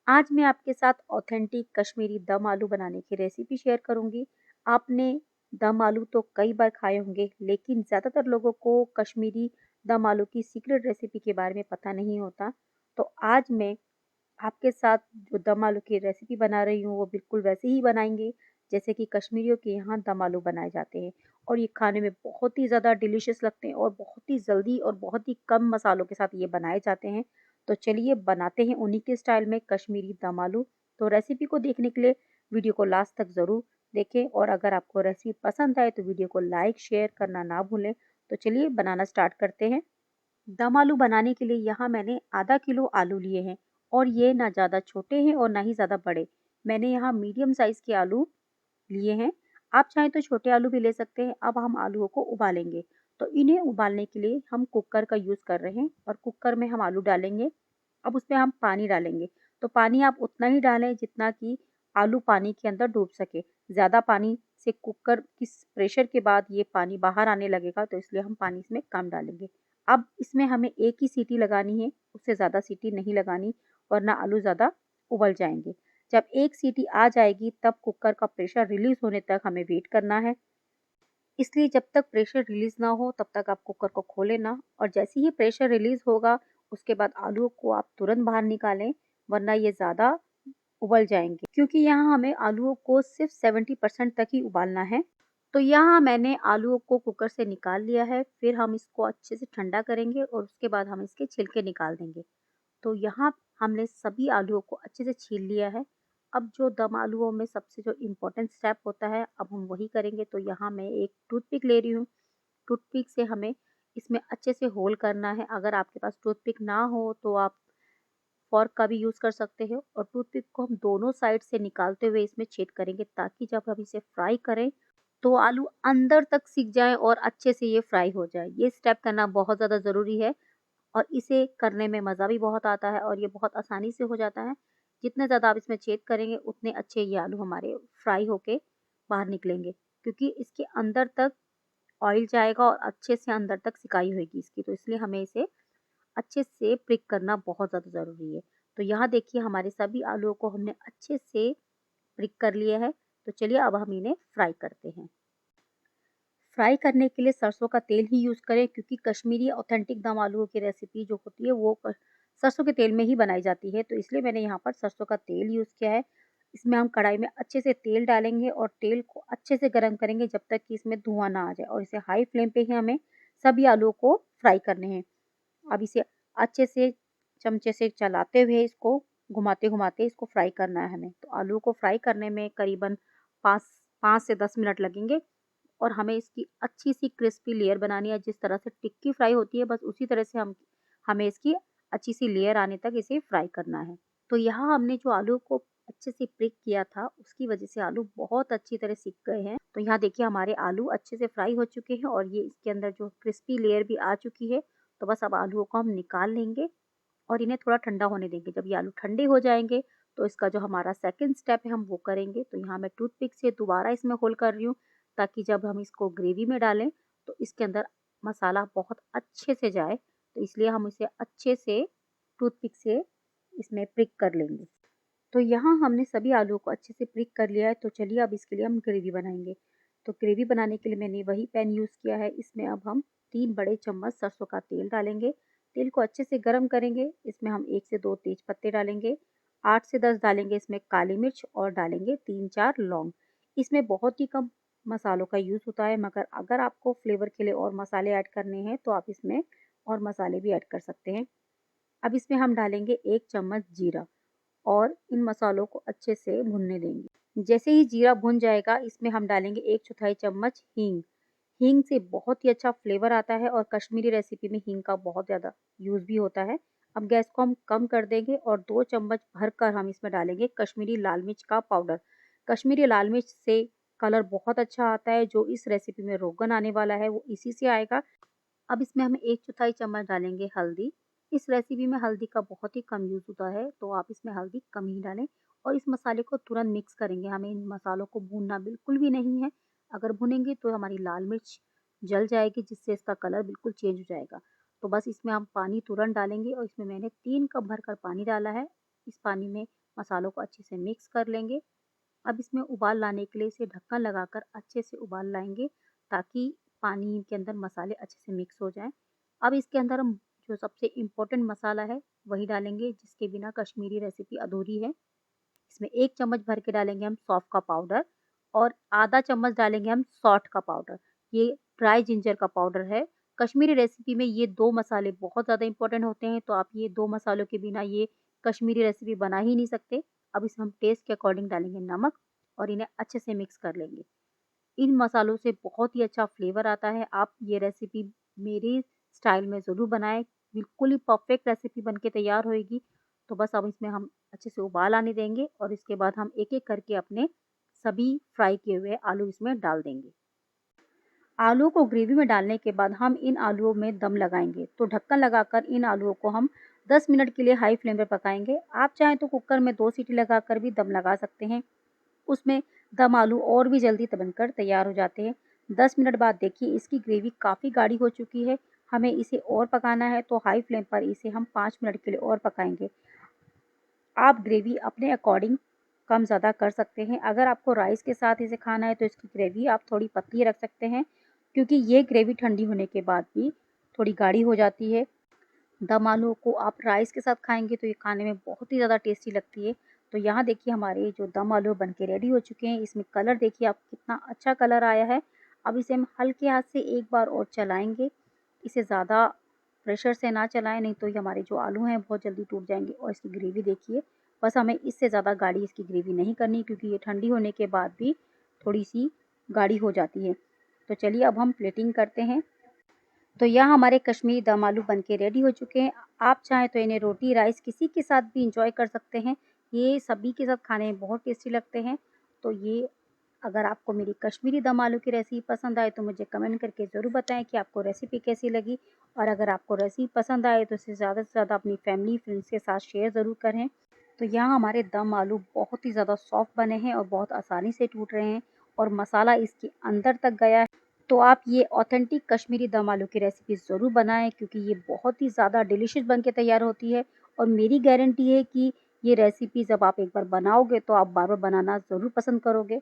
आज मैं आपके साथ ऑथेंटिक कश्मीरी दम आलू बनाने की रेसिपी शेयर करूंगी। आपने दम आलू तो कई बार खाए होंगे, लेकिन ज़्यादातर लोगों को कश्मीरी दम आलू की सीक्रेट रेसिपी के बारे में पता नहीं होता। तो आज मैं आपके साथ जो दम आलू की रेसिपी बना रही हूँ, वो बिल्कुल वैसे ही बनाएंगे जैसे कि कश्मीरियों के यहाँ दम आलू बनाए जाते हैं। और ये खाने में बहुत ही ज़्यादा डिलीशियस लगते हैं और बहुत ही जल्दी और बहुत ही कम मसालों के साथ ये बनाए जाते हैं। तो चलिए बनाते हैं उन्हीं के स्टाइल में कश्मीरी दम आलू। तो रेसिपी को देखने के लिए वीडियो को लास्ट तक ज़रूर देखें, और अगर आपको रेसिपी पसंद आए तो वीडियो को लाइक शेयर करना ना भूलें। तो चलिए बनाना स्टार्ट करते हैं। दम आलू बनाने के लिए यहाँ मैंने आधा किलो आलू लिए हैं, और ये ना ज़्यादा छोटे हैं और ना ही ज़्यादा बड़े। मैंने यहाँ मीडियम साइज़ के आलू लिए हैं। आप चाहें तो छोटे आलू भी ले सकते हैं। अब हम आलूओं को उबालेंगे। तो इन्हें उबालने के लिए हम कुकर का यूज़ कर रहे हैं, और कुकर में हम आलू डालेंगे। अब उसमें हम पानी डालेंगे। तो पानी आप उतना ही डालें जितना कि आलू पानी के अंदर डूब सके। ज़्यादा पानी से कुकर की प्रेशर के बाद ये पानी बाहर आने लगेगा, तो इसलिए हम पानी इसमें कम डालेंगे। अब इसमें हमें एक ही सीटी लगानी है, उससे ज़्यादा सीटी नहीं लगानी, वरना आलू ज़्यादा उबल जाएंगे। जब एक सीटी आ जाएगी तब कुकर का प्रेशर रिलीज होने तक हमें वेट करना है। इसलिए जब तक प्रेशर रिलीज ना हो तब तक आप कुकर को खोलें ना, और जैसे ही प्रेशर रिलीज होगा उसके बाद आलू को आप तुरंत बाहर निकालें, वरना ये ज़्यादा उबल जाएंगे। क्योंकि यहाँ हमें आलूओं को सिर्फ 70% तक ही उबालना है। तो यहाँ मैंने आलूओं को कुकर से निकाल लिया है। फिर हम इसको अच्छे से ठंडा करेंगे और उसके बाद हम इसके छिलके निकाल देंगे। तो यहाँ हमने सभी आलूओं को अच्छे से छील लिया है। अब जो दम आलूओं में सबसे जो इम्पोर्टेंट स्टेप होता है, अब हम वही करेंगे। तो यहाँ मैं एक टूथपिक ले रही हूँ। टूथपिक से हमें इसमें अच्छे से होल करना है। अगर आपके पास टूथपिक ना हो तो आप फॉर्क का भी यूज़ कर सकते हो, और टूथपिक को हम दोनों साइड से निकालते हुए इसमें छेद करेंगे, ताकि जब हम इसे फ्राई करें तो आलू अंदर तक सिक जाए और अच्छे से ये फ्राई हो जाए। ये स्टेप करना बहुत ज़्यादा ज़रूरी है, और इसे करने में मज़ा भी बहुत आता है, और ये बहुत आसानी से हो जाता है। जितने ज़्यादा आप इसमें छेद करेंगे उतने अच्छे ये आलू हमारे फ्राई होके बाहर निकलेंगे, क्योंकि इसके अंदर तक ऑयल जाएगा और अच्छे से अंदर तक सिकाई होगी इसकी। तो इसलिए हमें इसे अच्छे से प्रिक करना बहुत ज़्यादा ज़रूरी है। तो यहाँ देखिए हमारे सभी आलूओं को हमने अच्छे से प्रिक कर लिया है। तो चलिए अब हम इन्हें फ्राई करते हैं। फ्राई करने के लिए सरसों का तेल ही यूज़ करें, क्योंकि कश्मीरी ऑथेंटिक दम आलूओं की रेसिपी जो होती है वो सरसों के तेल में ही बनाई जाती है। तो इसलिए मैंने यहाँ पर सरसों का तेल यूज़ किया है। इसमें हम कढ़ाई में अच्छे से तेल डालेंगे और तेल को अच्छे से गर्म करेंगे जब तक कि इसमें धुआं ना आ जाए, और इसे हाई फ्लेम पे ही हमें सभी आलूओं को फ्राई करने हैं। अब इसे अच्छे से चमचे से चलाते हुए इसको घुमाते-घुमाते इसको फ्राई करना है हमें। तो आलू को फ्राई करने में करीबन 5 5 से 10 मिनट लगेंगे, और हमें इसकी अच्छी सी क्रिस्पी लेयर बनानी है। जिस तरह से टिक्की फ्राई होती है, बस उसी तरह से हमें इसकी अच्छी सी लेयर आने तक इसे फ्राई करना है। तो यहाँ हमने जो आलू को अच्छे से प्रिक किया था, उसकी वजह से आलू बहुत अच्छी तरह सिक गए हैं। तो यहाँ देखिए हमारे आलू अच्छे से फ्राई हो चुके हैं, और ये इसके अंदर जो क्रिस्पी लेयर भी आ चुकी है। तो बस अब आलूओं को हम निकाल लेंगे और इन्हें थोड़ा ठंडा होने देंगे। जब ये आलू ठंडे हो जाएंगे तो इसका जो हमारा सेकंड स्टेप है हम वो करेंगे। तो यहाँ मैं टूथपिक से दोबारा इसमें होल कर रही हूँ, ताकि जब हम इसको ग्रेवी में डालें तो इसके अंदर मसाला बहुत अच्छे से जाए। तो इसलिए हम इसे अच्छे से टूथपिक से इसमें प्रिक कर लेंगे। तो यहाँ हमने सभी आलूओं को अच्छे से प्रिक कर लिया है। तो चलिए अब इसके लिए हम ग्रेवी बनाएंगे। तो ग्रेवी बनाने के लिए मैंने वही पैन यूज़ किया है। इसमें अब हम 3 बड़े चम्मच सरसों का तेल डालेंगे। तेल को अच्छे से गर्म करेंगे। इसमें हम 1 से 2 तेज पत्ते डालेंगे, 8 से 10 डालेंगे इसमें काली मिर्च, और डालेंगे 3-4 लौंग। इसमें बहुत ही कम मसालों का यूज़ होता है, मगर अगर आपको फ्लेवर के लिए और मसाले ऐड करने हैं तो आप इसमें और मसाले भी ऐड कर सकते हैं। अब इसमें हम डालेंगे 1 चम्मच जीरा, और इन मसालों को अच्छे से भुनने देंगे। जैसे ही जीरा भुन जाएगा इसमें हम डालेंगे 1/4 चम्मच हींग। हींग से बहुत ही अच्छा फ्लेवर आता है, और कश्मीरी रेसिपी में हींग का बहुत ज़्यादा यूज़ भी होता है। अब गैस को हम कम कर देंगे, और 2 चम्मच भरकर हम इसमें डालेंगे कश्मीरी लाल मिर्च का पाउडर। कश्मीरी लाल मिर्च से कलर बहुत अच्छा आता है। जो इस रेसिपी में रोगन आने वाला है वो इसी से आएगा। अब इसमें हम 1/4 चम्मच डालेंगे हल्दी। इस रेसिपी में हल्दी का बहुत ही कम यूज़ होता है, तो आप इसमें हल्दी कम ही डालें, और इस मसाले को तुरंत मिक्स करेंगे। हमें इन मसालों को भूनना बिल्कुल भी नहीं है। अगर भुनेंगे तो हमारी लाल मिर्च जल जाएगी, जिससे इसका कलर बिल्कुल चेंज हो जाएगा। तो बस इसमें हम पानी तुरंत डालेंगे, और इसमें मैंने 3 कप भरकर पानी डाला है। इस पानी में मसालों को अच्छे से मिक्स कर लेंगे। अब इसमें उबाल लाने के लिए इसे ढक्कन लगाकर अच्छे से उबाल लाएँगे ताकि पानी के अंदर मसाले अच्छे से मिक्स हो जाएँ। अब इसके अंदर हम जो सबसे इम्पोर्टेंट मसाला है वही डालेंगे, जिसके बिना कश्मीरी रेसिपी अधूरी है। इसमें 1 चम्मच भर के डालेंगे हम सौंफ का पाउडर और आधा चम्मच डालेंगे हम सॉल्ट का पाउडर। ये ड्राई जिंजर का पाउडर है। कश्मीरी रेसिपी में ये 2 मसाले बहुत ज़्यादा इम्पोर्टेंट होते हैं, तो आप ये 2 मसालों के बिना ये कश्मीरी रेसिपी बना ही नहीं सकते। अब इसमें हम टेस्ट के अकॉर्डिंग डालेंगे नमक और इन्हें अच्छे से मिक्स कर लेंगे। इन मसालों से बहुत ही अच्छा फ्लेवर आता है। आप ये रेसिपी मेरे स्टाइल में ज़रूर बनाएँ, बिल्कुल ही परफेक्ट रेसिपी बन के तैयार होएगी। तो बस अब इसमें हम अच्छे से उबाल आने देंगे और इसके बाद हम एक-एक करके अपने सभी फ्राई किए हुए आलू इसमें डाल देंगे। आलू को ग्रेवी में डालने के बाद हम इन आलूओं में दम लगाएँगे। तो ढक्कन लगाकर इन आलूओं को हम 10 मिनट के लिए हाई फ्लेम पे पकाएँगे। आप चाहें तो कुकर में 2 सीटी लगाकर भी दम लगा सकते हैं। उसमें दम आलू और भी जल्दी बनकर तैयार हो जाते हैं। 10 मिनट बाद देखिए इसकी ग्रेवी काफ़ी गाढ़ी हो चुकी है। हमें इसे और पकाना है, तो हाई फ्लेम पर इसे हम 5 मिनट के लिए और पकाएँगे। आप ग्रेवी अपने अकॉर्डिंग कम ज़्यादा कर सकते हैं। अगर आपको राइस के साथ इसे खाना है तो इसकी ग्रेवी आप थोड़ी पतली रख सकते हैं, क्योंकि ये ग्रेवी ठंडी होने के बाद भी थोड़ी गाढ़ी हो जाती है। दम आलू को आप राइस के साथ खाएँगे तो ये खाने में बहुत ही ज़्यादा टेस्टी लगती है। तो यहाँ देखिए हमारे जो दम आलू बन के रेडी हो चुके हैं। इसमें कलर देखिए आप कितना अच्छा कलर आया है। अब इसे हम हल्के हाथ से एक बार और चलाएँगे। इसे ज़्यादा प्रेशर से ना चलाएँ, नहीं तो ये हमारे जो आलू हैं बहुत जल्दी टूट जाएँगे। और इसकी ग्रेवी देखिए, बस हमें इससे ज़्यादा गाढ़ी इसकी ग्रेवी नहीं करनी, क्योंकि ये ठंडी होने के बाद भी थोड़ी-सी गाढ़ी हो जाती है। तो चलिए अब हम प्लेटिंग करते हैं। तो यहाँ हमारे कश्मीरी दम आलू बन के रेडी हो चुके हैं। आप चाहें तो इन्हें रोटी, राइस किसी के साथ भी एंजॉय कर सकते हैं। ये सभी के साथ खाने में बहुत टेस्टी लगते हैं। तो ये अगर आपको मेरी कश्मीरी दम आलू की रेसिपी पसंद आए तो मुझे कमेंट करके ज़रूर बताएँ कि आपको रेसिपी कैसी लगी। और अगर आपको रेसिपी पसंद आए तो इसे ज़्यादा से ज़्यादा अपनी फैमिली, फ्रेंड्स के साथ शेयर ज़रूर करें। तो यहाँ हमारे दम आलू बहुत ही ज़्यादा सॉफ्ट बने हैं और बहुत आसानी से टूट रहे हैं और मसाला इसके अंदर तक गया है। तो आप ये ऑथेंटिक कश्मीरी दम आलू की रेसिपी ज़रूर बनाएँ, क्योंकि ये बहुत ही ज़्यादा डिलीशियस बन के तैयार होती है। और मेरी गारंटी है कि ये रेसिपी जब आप एक बार बनाओगे तो आप बार-बार बनाना ज़रूर पसंद करोगे।